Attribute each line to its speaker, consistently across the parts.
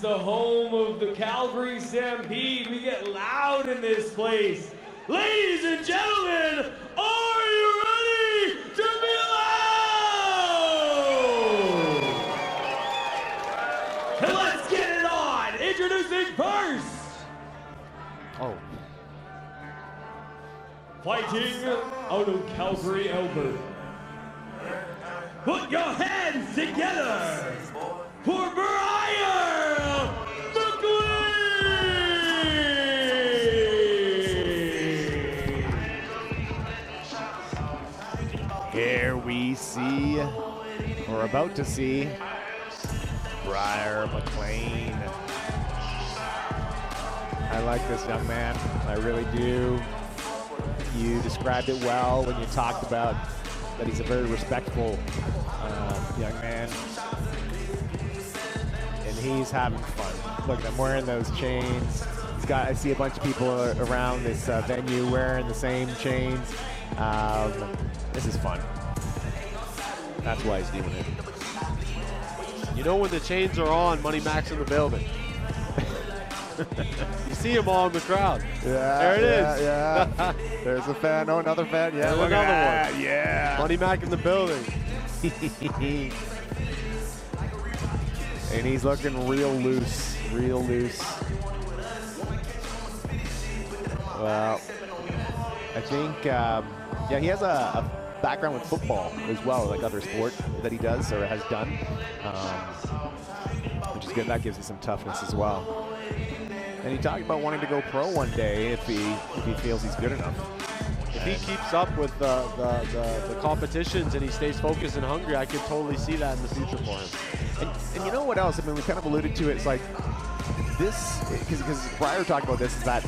Speaker 1: the home of the Calgary Stampede. We get loud in this place. Ladies and gentlemen, are you ready to be loud? And let's get it on. Introducing first. Fighting out of Calgary, Alberta. Put your hands together for Briar, MacLean!
Speaker 2: Here we see, or about to see, Briar, MacLean. I like this young man, I really do. You described it well when you talked about that he's a very respectful young man. And he's having fun. Look, I'm wearing those chains. I see a bunch of people around this venue wearing the same chains. This is fun. That's why he's doing it.
Speaker 3: You know when the chains are on, Money Mac's in the building. You see them all in the crowd.
Speaker 2: Yeah,
Speaker 3: there it is.
Speaker 2: Yeah. There's a fan. Oh, another fan. Yeah,
Speaker 3: look
Speaker 2: another
Speaker 3: at that.
Speaker 2: One. Yeah.
Speaker 3: Money Mac in the building.
Speaker 2: And he's looking real loose. Real loose. Well, I think, yeah, he has a background with football as well, like other sport that he does or has done, which is good. That gives him some toughness as well. And he talked about wanting to go pro one day if he feels he's good enough.
Speaker 3: If he keeps up with the competitions and he stays focused and hungry, I could totally see that in the future for him.
Speaker 2: And you know what else? I mean, we kind of alluded to it. It's like this, because Briar talked about this, is that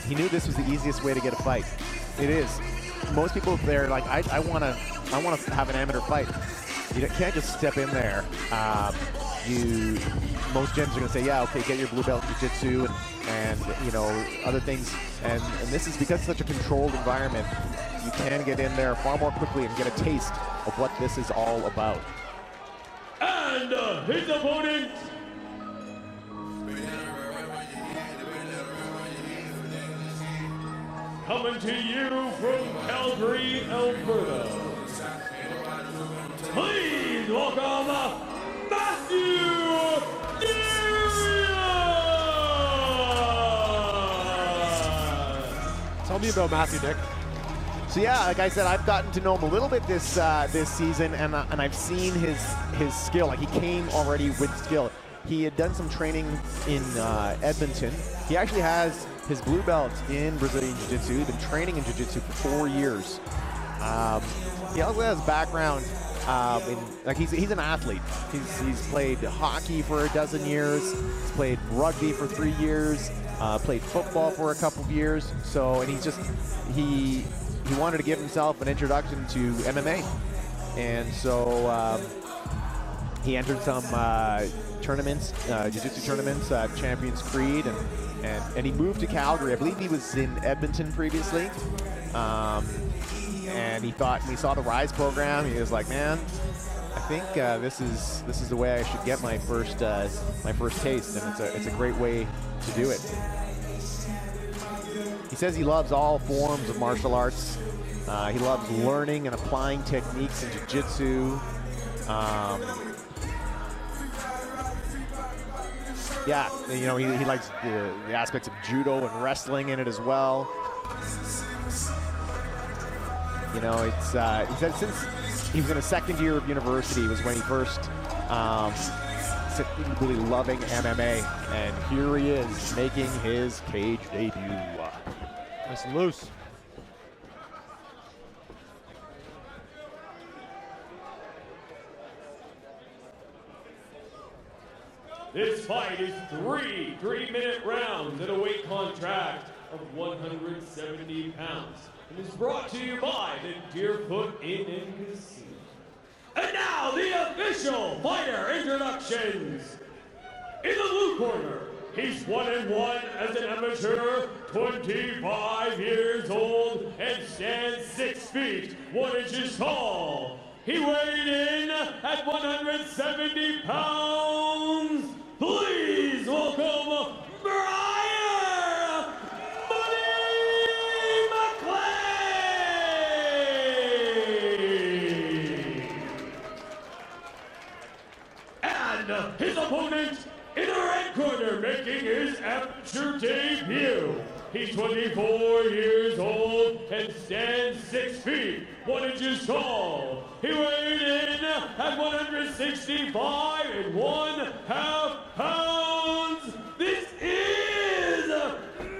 Speaker 2: he knew this was the easiest way to get a fight. It is. Most people there, like, I want to have an amateur fight. You can't just step in there. Most gyms are going to say, yeah, okay, get your blue belt in jiu-jitsu and you know, other things. And this is because it's such a controlled environment. You can get in there far more quickly and get a taste of what this is all about.
Speaker 1: And his opponent, coming to you from Calgary, Alberta. Please welcome Mathew!
Speaker 3: Tell me about Mathew, Nick.
Speaker 2: So yeah, like I said, I've gotten to know him a little bit this season, and I've seen his skill. Like, he came already with skill. He had done some training in Edmonton. He actually has his blue belt in Brazilian Jiu-Jitsu. He's been training in Jiu-Jitsu for 4 years. He also has background he's an athlete. He's played hockey for 12 years. He's played rugby for 3 years. Played football for a couple of years. So, and he wanted to give himself an introduction to MMA, and so he entered some tournaments, jiu-jitsu tournaments, Champions Creed, and he moved to Calgary. I believe he was in Edmonton previously. And he thought, when he saw the Rise program, he was like, man, I think this is the way I should get my first taste, and it's a great way to do it. He says he loves all forms of martial arts. He loves learning and applying techniques in jiu-jitsu. Yeah, you know, he likes the aspects of judo and wrestling in it as well. You know, it's he said since he was in his second year of university was when he first really loving MMA, and here he is making his cage debut.
Speaker 3: Nice and loose.
Speaker 1: This fight is three 3-minute rounds at a weight contract of 170 pounds. And is brought to you by the Deerfoot Inn and Casino. And now the official fighter introductions. In the blue corner, he's 1-1 as an amateur, 25 years old, and stands 6 feet 1 inches tall. He weighed in at 170 pounds. Please welcome making his amateur debut. He's 24 years old and stands 6 feet, 1 inches tall. He weighed in at 165 1/2 pounds. This is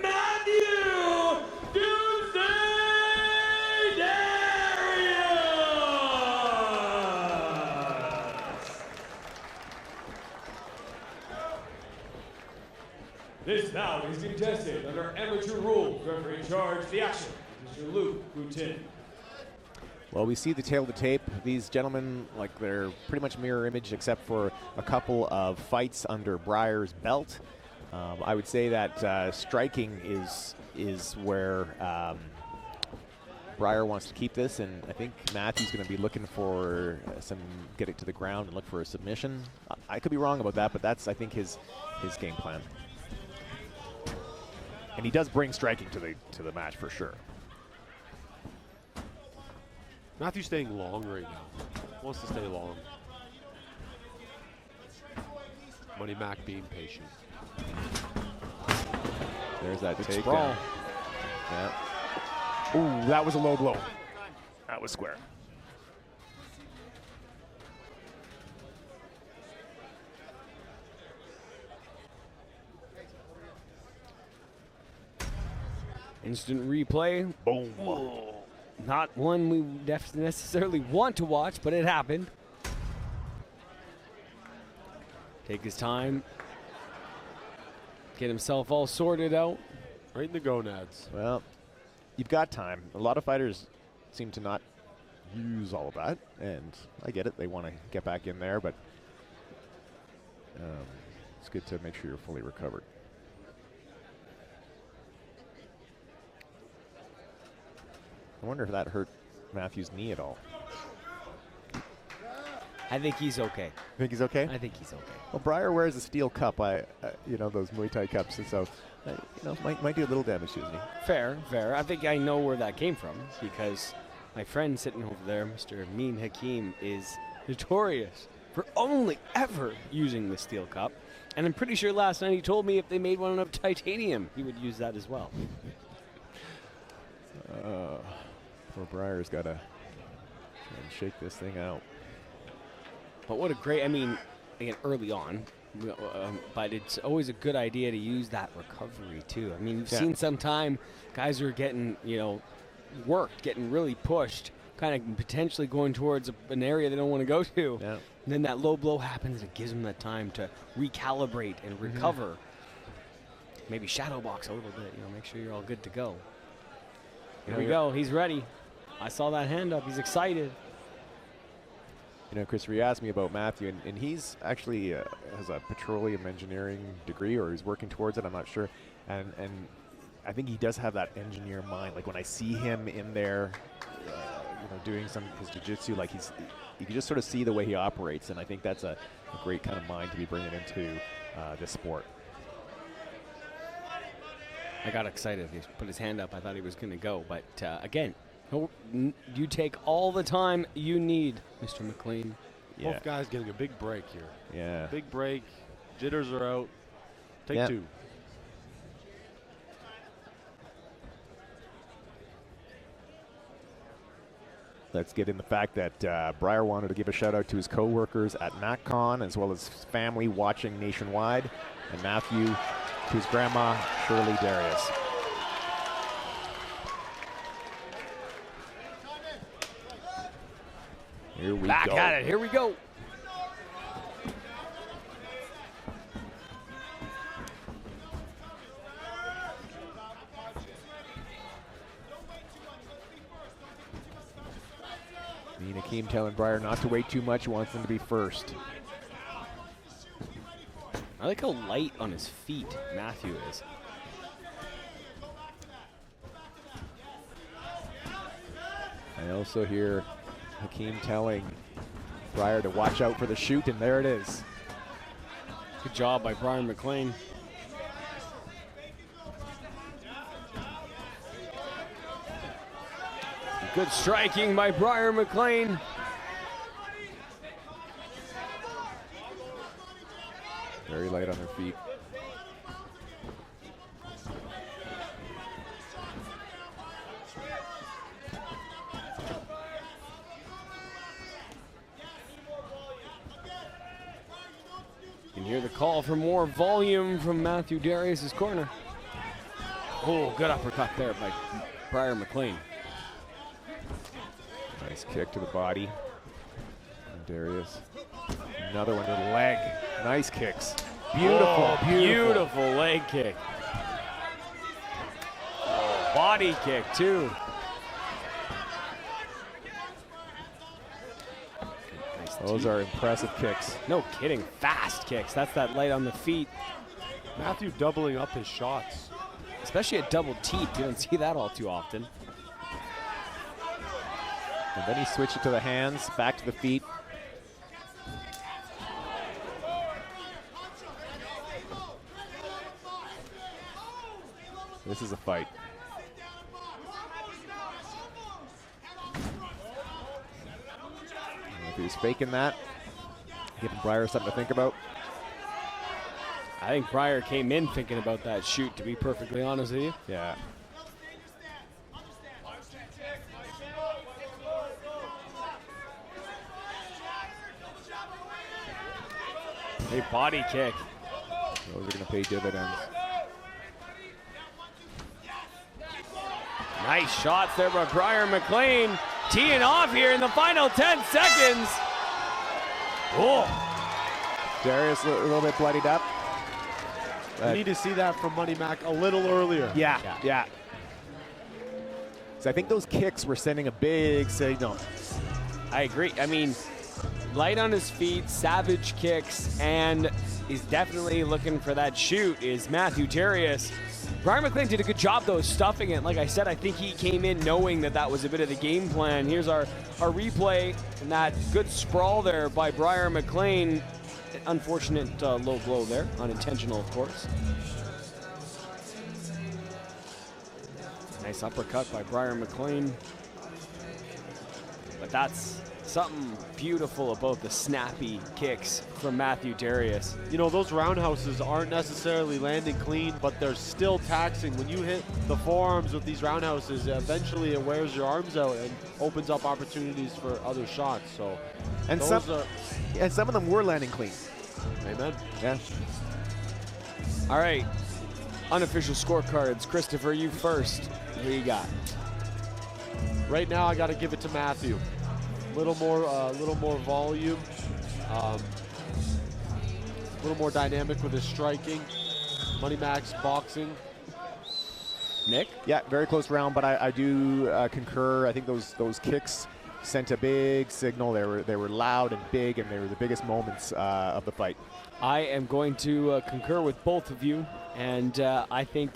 Speaker 1: Mathew Doomsday Darius. This bout is contested under amateur rules. Referee in charge, the action, Mr. Luke Boutin.
Speaker 2: Well, we see the tail of the tape. These gentlemen, like, they're pretty much mirror image except for a couple of fights under Briar's belt. I would say that striking is where Briar wants to keep this, and I think Mathew's going to be looking for get it to the ground and look for a submission. I could be wrong about that, but that's, I think, his game plan. And he does bring striking to the match for sure.
Speaker 3: Mathew's staying long right now. Wants to stay long. Money Mac being patient.
Speaker 2: There's that
Speaker 3: Good
Speaker 2: takedown.
Speaker 3: sprawl.
Speaker 2: Yeah. Ooh, that was a low blow. That was square.
Speaker 4: Instant replay.
Speaker 2: Boom.
Speaker 4: Oh, not one we necessarily want to watch, but it happened. Take his time. Get himself all sorted out.
Speaker 3: Right in the gonads.
Speaker 2: Well, you've got time. A lot of fighters seem to not use all of that, and I get it. They want to get back in there, but it's good to make sure you're fully recovered. I wonder if that hurt Mathew's knee at all.
Speaker 4: I think he's okay.
Speaker 2: Think he's okay?
Speaker 4: I think he's okay.
Speaker 2: Well, Briar wears a steel cup, you know, those Muay Thai cups, and so, you know, might do a little damage to his knee.
Speaker 4: Fair, fair. I think I know where that came from because my friend sitting over there, Mr. Mean Hakeem, is notorious for only ever using the steel cup. And I'm pretty sure last night he told me if they made one of titanium, he would use that as well.
Speaker 2: Poor Briar's got to shake this thing out.
Speaker 4: But what a great, I mean, again, early on, but it's always a good idea to use that recovery too. I mean, you've seen some time guys are getting, you know, worked, getting really pushed, kind of potentially going towards an area they don't want to go to.
Speaker 2: Yeah.
Speaker 4: And then that low blow happens and it gives them that time to recalibrate and recover. Maybe shadow box a little bit, you know, make sure you're all good to go. Here we go, he's ready. I saw that hand up, he's excited.
Speaker 2: You know, Christopher, you asked me about Mathew, and he's actually has a petroleum engineering degree, or he's working towards it, I'm not sure. And I think he does have that engineer mind. Like when I see him in there, you know, doing his jiu-jitsu, like you can just sort of see the way he operates, and I think that's a great kind of mind to be bringing into this sport.
Speaker 4: I got excited. He put his hand up. I thought he was going to go. But again, you take all the time you need, Mr. MacLean.
Speaker 2: Yeah.
Speaker 3: Both guys getting a big break here.
Speaker 2: Yeah.
Speaker 3: Big break. Jitters are out. Take
Speaker 2: Yeah.
Speaker 3: two.
Speaker 2: Let's get in the fact that Briar wanted to give a shout out to his co-workers at MacCon, as well as family watching nationwide, and Mathew to his grandma, Shirley Darius. Here we
Speaker 4: Back
Speaker 2: go.
Speaker 4: at it. Here we go.
Speaker 2: Mean Hakeem telling Briar not to wait too much. He wants them to be first.
Speaker 4: I like how light on his feet Mathew is.
Speaker 2: I also hear Hakeem telling Briar to watch out for the shoot, and there it is.
Speaker 4: Good job by Brian MacLean. Good striking by Briar MacLean.
Speaker 2: Very light on their feet.
Speaker 4: call for more volume from Mathew Darius' corner. Oh, good uppercut there by Briar MacLean.
Speaker 2: Nice kick to the body. And Darius. Another one to the leg. Nice kicks. Beautiful,
Speaker 4: oh, beautiful leg kick. Oh, body kick too.
Speaker 2: Those are impressive kicks.
Speaker 4: No kidding, fast kicks. That's that light on the feet.
Speaker 3: Mathew doubling up his shots.
Speaker 4: Especially at double teep. You don't see that all too often.
Speaker 2: And then he switched it to the hands, back to the feet. This is a fight. If he was faking that, giving Briar something to think about.
Speaker 4: I think Briar came in thinking about that shoot, to be perfectly honest with you.
Speaker 2: Yeah.
Speaker 4: A body kick.
Speaker 2: Those are going to pay dividends.
Speaker 4: Nice shots there by Briar MacLean. Teeing off here in the final 10 seconds. Oh.
Speaker 2: Darius a little bit bloodied up.
Speaker 3: We need to see that from Money Mac a little earlier.
Speaker 2: Yeah. So I think those kicks were sending a big signal.
Speaker 4: I agree. I mean, light on his feet, savage kicks, and he's definitely looking for that shoot is Mathew Darius. Briar MacLean did a good job, though, stuffing it. Like I said, I think he came in knowing that that was a bit of the game plan. Here's our replay, and that good sprawl there by Briar MacLean. Unfortunate low blow there, unintentional, of course. Nice uppercut by Briar MacLean. But that's something beautiful about the snappy kicks from Mathew Darius.
Speaker 3: You know, those roundhouses aren't necessarily landing clean, but they're still taxing. When you hit the forearms with these roundhouses, eventually it wears your arms out and opens up opportunities for other shots. So,
Speaker 2: And some of them were landing clean.
Speaker 3: Amen.
Speaker 2: Yeah.
Speaker 4: All right, unofficial scorecards. Christopher, you first. Who you got?
Speaker 3: Right now, I got to give it to Mathew. Little more volume, a little more dynamic with his striking. Money Mac's boxing.
Speaker 4: Nick?
Speaker 2: Yeah, very close round, but I do concur. I think those kicks sent a big signal. They were loud and big, and they were the biggest moments of the fight.
Speaker 4: I am going to concur with both of you, and I think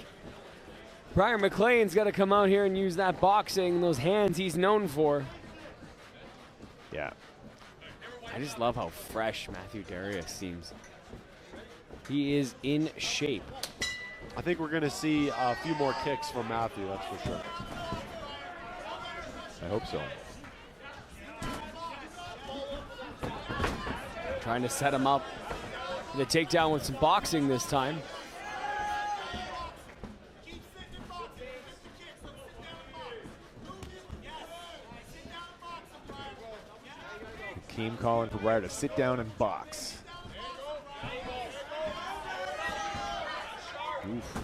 Speaker 4: Briar MacLean's got to come out here and use that boxing, those hands he's known for.
Speaker 2: Yeah.
Speaker 4: I just love how fresh Mathew Darius seems. He is in shape.
Speaker 3: I think we're going to see a few more kicks from Mathew, that's for sure.
Speaker 2: I hope so.
Speaker 4: Trying to set him up for the takedown with some boxing this time.
Speaker 2: Team calling for Briar to sit down and box. Oof.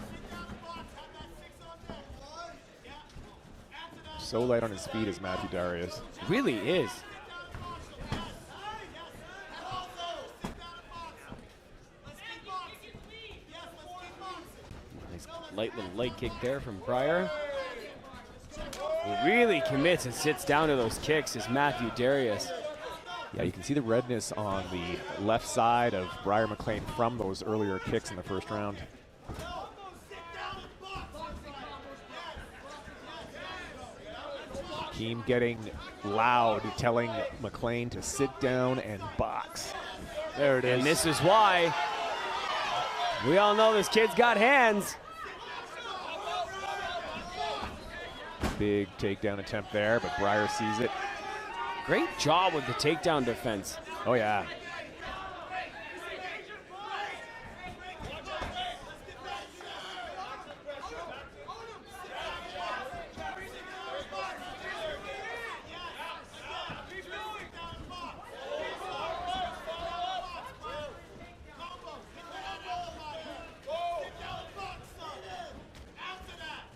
Speaker 2: So light on his feet is Mathew Darius.
Speaker 4: Really is. Nice light little leg kick there from Briar. He really commits and sits down to those kicks is Mathew Darius.
Speaker 2: Yeah, you can see the redness on the left side of Briar MacLean from those earlier kicks in the first round. Team getting loud, telling MacLean to sit down and box.
Speaker 3: There it is.
Speaker 4: And this is why we all know this kid's got hands.
Speaker 2: Big takedown attempt there, but Briar sees it.
Speaker 4: Great job with the takedown defense.
Speaker 2: Oh, yeah.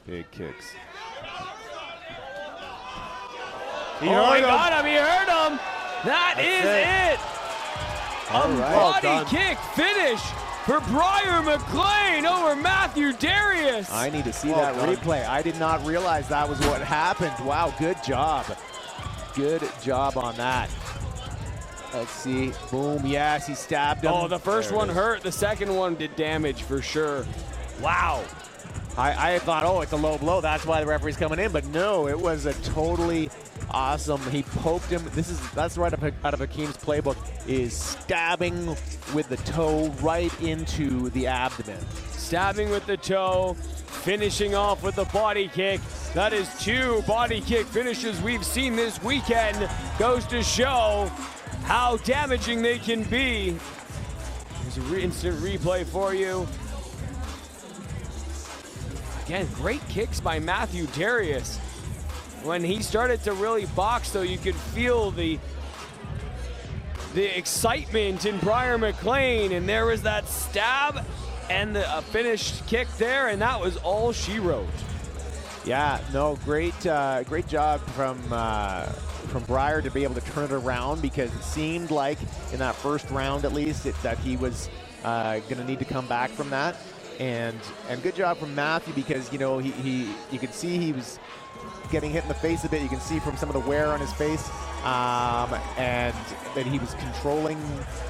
Speaker 2: Big kicks.
Speaker 3: He
Speaker 4: He got him. He heard him. That's it.
Speaker 2: All
Speaker 4: A
Speaker 2: right.
Speaker 3: Well
Speaker 4: body
Speaker 3: done.
Speaker 4: kick finish for Briar MacLean over Mathew Darius.
Speaker 2: I need to see
Speaker 3: Well
Speaker 2: that
Speaker 3: done.
Speaker 2: replay. I did not realize that was what happened. Wow, good job. Good job on that. Let's see. Boom. Yes, he stabbed him.
Speaker 4: Oh, the first
Speaker 2: There it
Speaker 4: one
Speaker 2: is.
Speaker 4: hurt. The second one did damage for sure. Wow.
Speaker 2: I thought, oh, it's a low blow. That's why the referee's coming in. But no, it was a totally awesome. He poked him. That's right out of Hakeem's playbook, is stabbing with the toe right into the abdomen.
Speaker 4: Stabbing with the toe, finishing off with the body kick. That is 2 body kick finishes we've seen this weekend. Goes to show how damaging they can be. There's an instant replay for you. Again, great kicks by Mathew Darius. When he started to really box, though, you could feel the excitement in Briar MacLean, and there was that stab and a finished kick there, and that was all she wrote.
Speaker 2: Yeah, no, great job from Briar to be able to turn it around, because it seemed like in that first round, at least, that he was going to need to come back from that. And good job from Mathew, because you could see he was getting hit in the face a bit. You can see from some of the wear on his face, and that he was controlling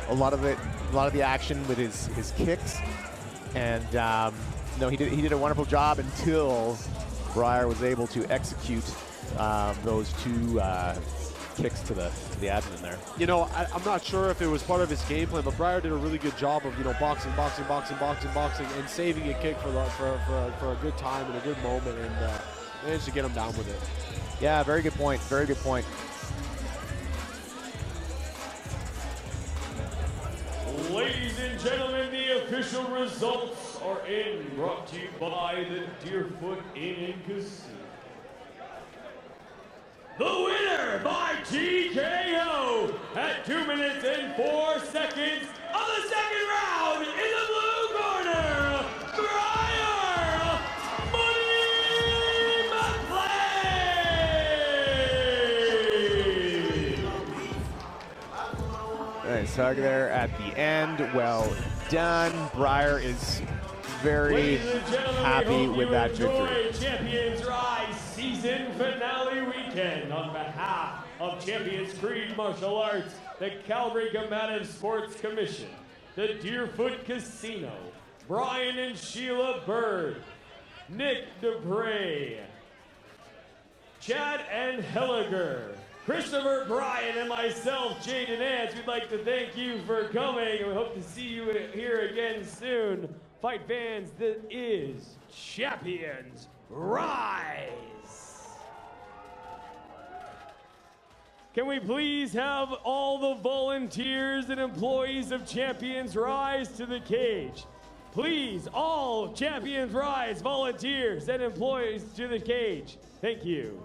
Speaker 2: a lot of the action with his kicks. And no, he did a wonderful job until Briar was able to execute those 2 kicks to the abdomen there.
Speaker 3: You know, I'm not sure if it was part of his game plan, but Briar did a really good job of, boxing, and saving a kick for a good time and a good moment, and managed to get him down with it.
Speaker 2: Yeah, very good point. Very good point.
Speaker 1: Ladies and gentlemen, the official results are in, brought to you by the Deerfoot Inn and Casino. The winner by TKO at 2 minutes and 4 seconds of the second round in the blue corner, Briar MacLean.
Speaker 2: Nice hug there at the end. Well done. Briar is very
Speaker 1: Ladies and gentlemen,
Speaker 2: happy
Speaker 1: we hope
Speaker 2: with
Speaker 1: you
Speaker 2: that
Speaker 1: enjoy
Speaker 2: victory.
Speaker 1: Champions Rise season finale weekend. On behalf of Champions Creed Martial Arts, the Calgary Combative Sports Commission, the Deerfoot Casino, Brian and Sheila Bird, Nick DeBray, Chad and Helliger, Christopher Bryan, and myself, Jaden Nance, we'd like to thank you for coming, and we hope to see you here again soon. Fight fans, this is Champions Rise. Can we please have all the volunteers and employees of Champions Rise to the cage? Please, all Champions Rise volunteers and employees to the cage. Thank you.